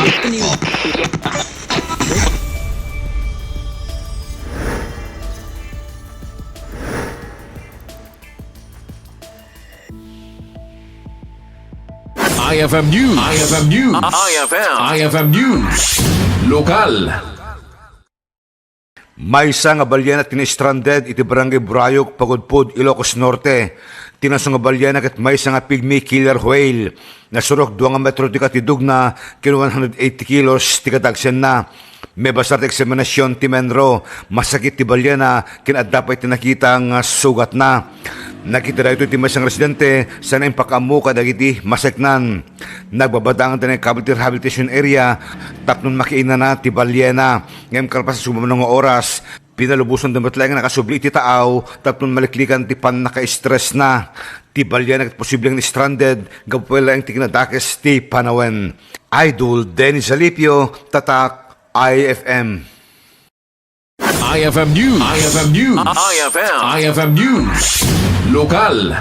IFM News. IFM News. IFM News. Lokal. May isa nga balyena Nastranded iti barangay Brayog, Pagudpud, Ilocos Norte. Tinasong nga balyena ket may isa nga pygmy killer whale. Nasurok 2 metro ti katidugna ken 180 kilos ti kadagsen na. May basar ti eksaminasyon ti menro. Masakit ti balyena ken adda pay ti nakita nga sugatna. Nakita dahito ti masang residente sa naimpakamu kadagiti maseknan. Nagbabadangan tayo ng Capital Rehabilitation Area tapnon makiina na ti balyena. Ngayon kalpas sa sumamanong oras, pinalubusan ng batlayan nga nakasubli ti taaw tapnon maliklikan ti pan naka-stress na. Ti balyena at posibleng stranded gapwela ang ti kinadakes ti panawen. Idol Dennis Alipio, Tatak, IFM. IFM News. IFM News. IFM News. Lokal.